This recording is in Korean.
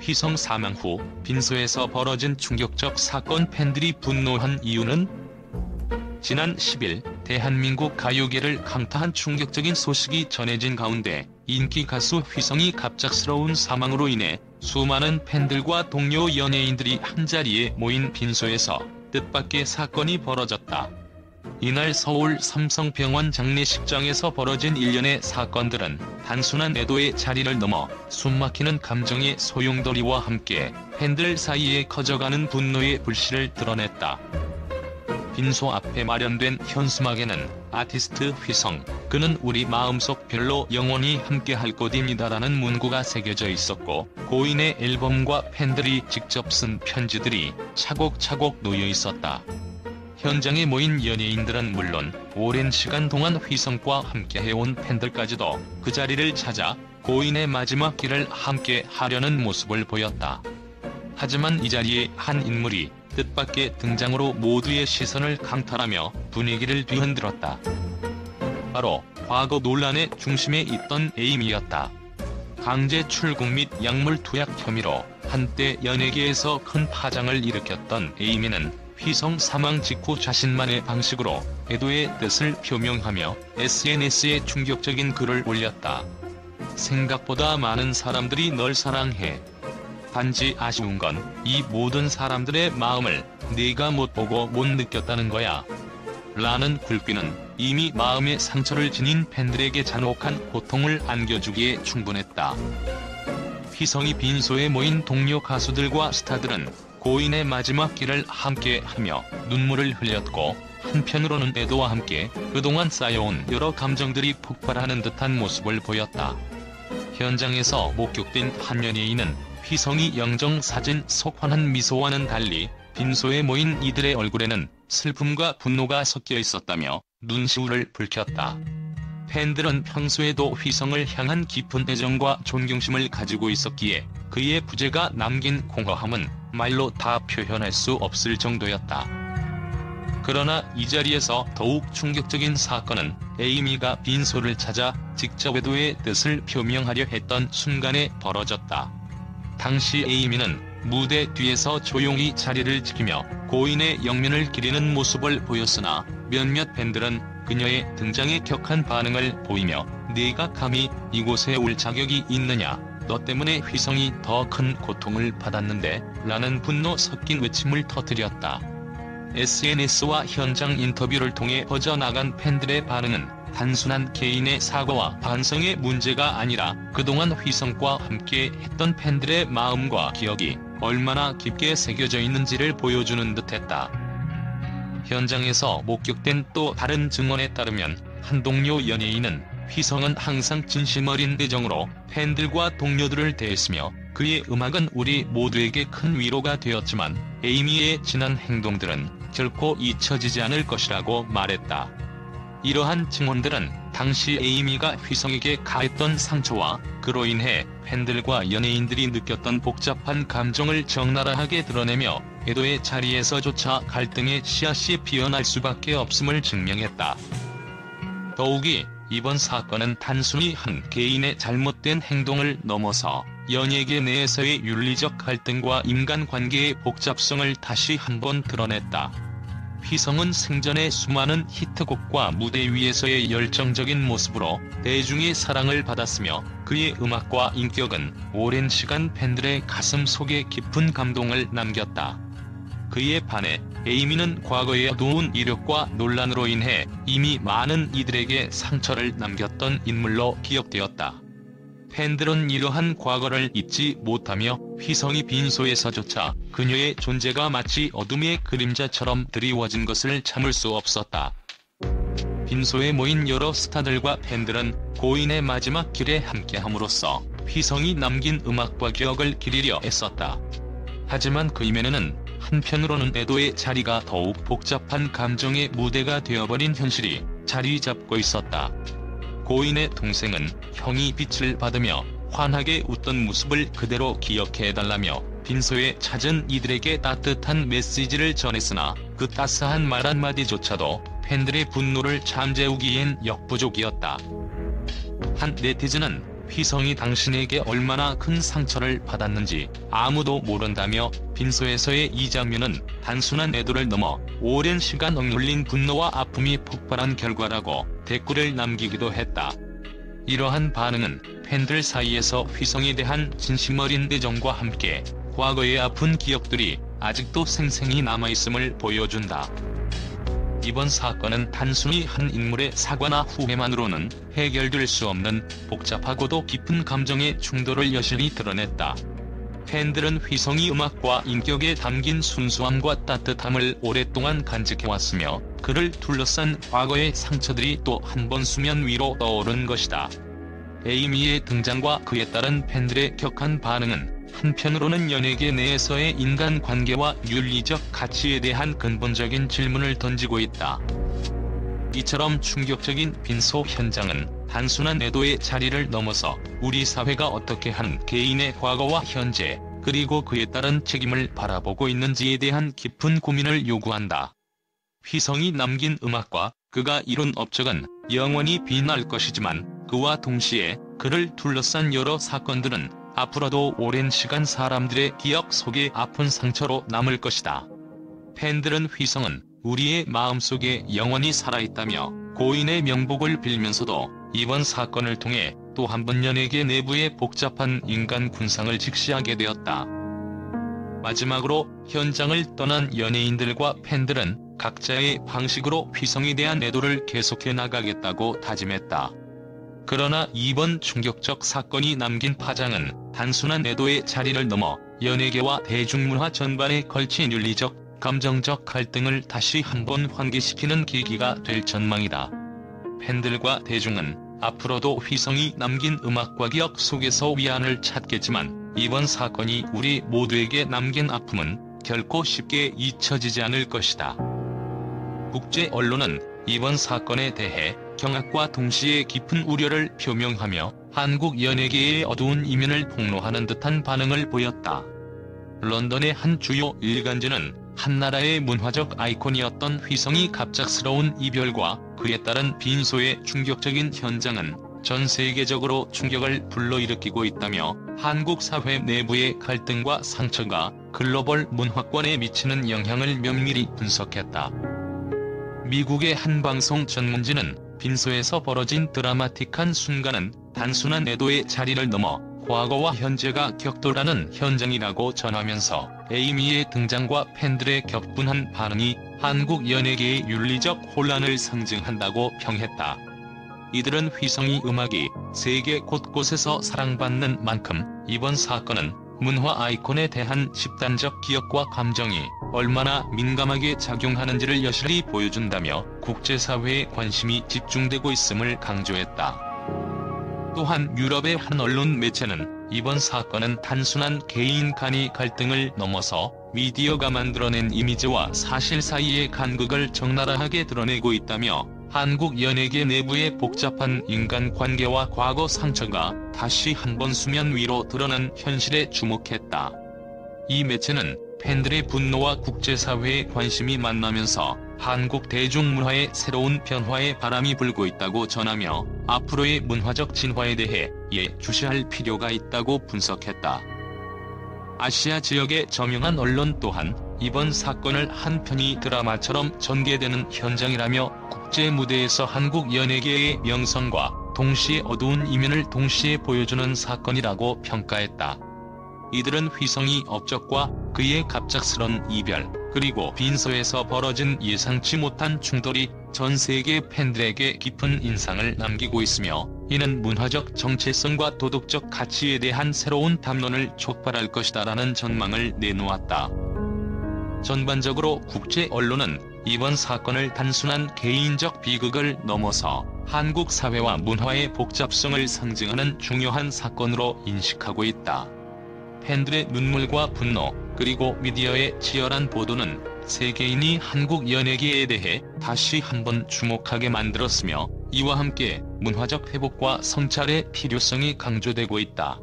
휘성 사망 후 빈소에서 벌어진 충격적 사건. 팬들이 분노한 이유는 지난 10일 대한민국 가요계를 강타한 충격적인 소식이 전해진 가운데 인기 가수 휘성이 갑작스러운 사망으로 인해 수많은 팬들과 동료 연예인들이 한자리에 모인 빈소에서 뜻밖의 사건이 벌어졌다. 이날 서울 삼성병원 장례식장에서 벌어진 일련의 사건들은 단순한 애도의 자리를 넘어 숨막히는 감정의 소용돌이와 함께 팬들 사이에 커져가는 분노의 불씨를 드러냈다. 빈소 앞에 마련된 현수막에는 아티스트 휘성, 그는 우리 마음속 별로 영원히 함께할 곳입니다라는 문구가 새겨져 있었고, 고인의 앨범과 팬들이 직접 쓴 편지들이 차곡차곡 놓여 있었다. 현장에 모인 연예인들은 물론 오랜 시간 동안 휘성과 함께해온 팬들까지도 그 자리를 찾아 고인의 마지막 길을 함께 하려는 모습을 보였다. 하지만 이 자리에 한 인물이 뜻밖의 등장으로 모두의 시선을 강탈하며 분위기를 뒤흔들었다. 바로 과거 논란의 중심에 있던 에이미였다. 강제 출국 및 약물 투약 혐의로 한때 연예계에서 큰 파장을 일으켰던 에이미는 휘성 사망 직후 자신만의 방식으로 애도의 뜻을 표명하며 SNS에 충격적인 글을 올렸다. 생각보다 많은 사람들이 널 사랑해. 단지 아쉬운 건 이 모든 사람들의 마음을 네가 못 보고 못 느꼈다는 거야. 라는 글귀는 이미 마음의 상처를 지닌 팬들에게 잔혹한 고통을 안겨주기에 충분했다. 휘성이 빈소에 모인 동료 가수들과 스타들은 고인의 마지막 길을 함께하며 눈물을 흘렸고, 한편으로는 애도와 함께 그동안 쌓여온 여러 감정들이 폭발하는 듯한 모습을 보였다. 현장에서 목격된 한 연예인은 휘성이 영정사진 속 환한 미소와는 달리 빈소에 모인 이들의 얼굴에는 슬픔과 분노가 섞여 있었다며 눈시울을 붉혔다. 팬들은 평소에도 휘성을 향한 깊은 애정과 존경심을 가지고 있었기에 그의 부재가 남긴 공허함은 말로 다 표현할 수 없을 정도였다. 그러나 이 자리에서 더욱 충격적인 사건은 에이미가 빈소를 찾아 직접 애도의 뜻을 표명하려 했던 순간에 벌어졌다. 당시 에이미는 무대 뒤에서 조용히 자리를 지키며 고인의 영면을 기리는 모습을 보였으나 몇몇 팬들은 그녀의 등장에 격한 반응을 보이며 네가 감히 이곳에 올 자격이 있느냐, 너 때문에 휘성이 더 큰 고통을 받았는데 라는 분노 섞인 외침을 터뜨렸다. SNS와 현장 인터뷰를 통해 퍼져나간 팬들의 반응은 단순한 개인의 사과와 반성의 문제가 아니라 그동안 휘성과 함께 했던 팬들의 마음과 기억이 얼마나 깊게 새겨져 있는지를 보여주는 듯했다. 현장에서 목격된 또 다른 증언에 따르면 한 동료 연예인은 휘성은 항상 진심 어린 애정으로 팬들과 동료들을 대했으며 그의 음악은 우리 모두에게 큰 위로가 되었지만 에이미의 지난 행동들은 결코 잊혀지지 않을 것이라고 말했다. 이러한 증언들은 당시 에이미가 휘성에게 가했던 상처와 그로 인해 팬들과 연예인들이 느꼈던 복잡한 감정을 적나라하게 드러내며 애도의 자리에서조차 갈등의 씨앗이 피어날 수밖에 없음을 증명했다. 더욱이 이번 사건은 단순히 한 개인의 잘못된 행동을 넘어서 연예계 내에서의 윤리적 갈등과 인간관계의 복잡성을 다시 한번 드러냈다. 휘성은 생전의 수많은 히트곡과 무대 위에서의 열정적인 모습으로 대중의 사랑을 받았으며 그의 음악과 인격은 오랜 시간 팬들의 가슴 속에 깊은 감동을 남겼다. 그에 반해 에이미는 과거의 어두운 이력과 논란으로 인해 이미 많은 이들에게 상처를 남겼던 인물로 기억되었다. 팬들은 이러한 과거를 잊지 못하며 휘성이 빈소에서조차 그녀의 존재가 마치 어둠의 그림자처럼 드리워진 것을 참을 수 없었다. 빈소에 모인 여러 스타들과 팬들은 고인의 마지막 길에 함께함으로써 휘성이 남긴 음악과 기억을 기리려 애썼다. 하지만 그 이면에는 한편으로는 애도의 자리가 더욱 복잡한 감정의 무대가 되어버린 현실이 자리 잡고 있었다. 고인의 동생은 형이 빛을 받으며 환하게 웃던 모습을 그대로 기억해달라며 빈소에 찾은 이들에게 따뜻한 메시지를 전했으나 그 따스한 말 한마디조차도 팬들의 분노를 잠재우기엔 역부족이었다. 한 네티즌은 휘성이 당신에게 얼마나 큰 상처를 받았는지 아무도 모른다며 빈소에서의 이 장면은 단순한 애도를 넘어 오랜 시간 억눌린 분노와 아픔이 폭발한 결과라고 댓글을 남기기도 했다. 이러한 반응은 팬들 사이에서 휘성에 대한 진심 어린 애정과 함께 과거의 아픈 기억들이 아직도 생생히 남아있음을 보여준다. 이번 사건은 단순히 한 인물의 사과나 후회만으로는 해결될 수 없는 복잡하고도 깊은 감정의 충돌을 여실히 드러냈다. 팬들은 휘성이 음악과 인격에 담긴 순수함과 따뜻함을 오랫동안 간직해왔으며 그를 둘러싼 과거의 상처들이 또 한 번 수면 위로 떠오른 것이다. 에이미의 등장과 그에 따른 팬들의 격한 반응은 한편으로는 연예계 내에서의 인간관계와 윤리적 가치에 대한 근본적인 질문을 던지고 있다. 이처럼 충격적인 빈소 현장은 단순한 애도의 자리를 넘어서 우리 사회가 어떻게 한 개인의 과거와 현재, 그리고 그에 따른 책임을 바라보고 있는지에 대한 깊은 고민을 요구한다. 휘성이 남긴 음악과 그가 이룬 업적은 영원히 빛날 것이지만 그와 동시에 그를 둘러싼 여러 사건들은 앞으로도 오랜 시간 사람들의 기억 속에 아픈 상처로 남을 것이다. 팬들은 휘성은 우리의 마음속에 영원히 살아있다며 고인의 명복을 빌면서도 이번 사건을 통해 또 한 번 연예계 내부의 복잡한 인간 군상을 직시하게 되었다. 마지막으로 현장을 떠난 연예인들과 팬들은 각자의 방식으로 휘성에 대한 애도를 계속해 나가겠다고 다짐했다. 그러나 이번 충격적 사건이 남긴 파장은 단순한 애도의 자리를 넘어 연예계와 대중문화 전반에 걸친 윤리적, 감정적 갈등을 다시 한번 환기시키는 계기가 될 전망이다. 팬들과 대중은 앞으로도 휘성이 남긴 음악과 기억 속에서 위안을 찾겠지만 이번 사건이 우리 모두에게 남긴 아픔은 결코 쉽게 잊혀지지 않을 것이다. 국제 언론은 이번 사건에 대해 경악과 동시에 깊은 우려를 표명하며 한국 연예계의 어두운 이면을 폭로하는 듯한 반응을 보였다. 런던의 한 주요 일간지는 한나라의 문화적 아이콘이었던 휘성이 갑작스러운 이별과 그에 따른 빈소의 충격적인 현장은 전 세계적으로 충격을 불러일으키고 있다며 한국 사회 내부의 갈등과 상처가 글로벌 문화권에 미치는 영향을 면밀히 분석했다. 미국의 한 방송 전문지는 빈소에서 벌어진 드라마틱한 순간은 단순한 애도의 자리를 넘어 과거와 현재가 격돌하는 현장이라고 전하면서 에이미의 등장과 팬들의 격분한 반응이 한국 연예계의 윤리적 혼란을 상징한다고 평했다. 이들은 휘성이 음악이 세계 곳곳에서 사랑받는 만큼 이번 사건은 문화 아이콘에 대한 집단적 기억과 감정이 얼마나 민감하게 작용하는지를 여실히 보여준다며 국제사회의 관심이 집중되고 있음을 강조했다. 또한 유럽의 한 언론 매체는 이번 사건은 단순한 개인 간의 갈등을 넘어서 미디어가 만들어낸 이미지와 사실 사이의 간극을 적나라하게 드러내고 있다며 한국 연예계 내부의 복잡한 인간관계와 과거 상처가 다시 한번 수면 위로 드러난 현실에 주목했다. 이 매체는 팬들의 분노와 국제사회의 관심이 만나면서 한국 대중문화의 새로운 변화의 바람이 불고 있다고 전하며 앞으로의 문화적 진화에 대해 예주시할 필요가 있다고 분석했다. 아시아 지역의 저명한 언론 또한 이번 사건을 한 편의 드라마처럼 전개되는 현장이라며 국제 무대에서 한국 연예계의 명성과 동시에 어두운 이면을 동시에 보여주는 사건이라고 평가했다. 이들은 휘성이 업적과 그의 갑작스런 이별, 그리고 빈소에서 벌어진 예상치 못한 충돌이 전 세계 팬들에게 깊은 인상을 남기고 있으며 이는 문화적 정체성과 도덕적 가치에 대한 새로운 담론을 촉발할 것이다라는 전망을 내놓았다. 전반적으로 국제 언론은 이번 사건을 단순한 개인적 비극을 넘어서 한국 사회와 문화의 복잡성을 상징하는 중요한 사건으로 인식하고 있다. 팬들의 눈물과 분노, 그리고 미디어의 치열한 보도는 세계인이 한국 연예계에 대해 다시 한번 주목하게 만들었으며 이와 함께 문화적 회복과 성찰의 필요성이 강조되고 있다.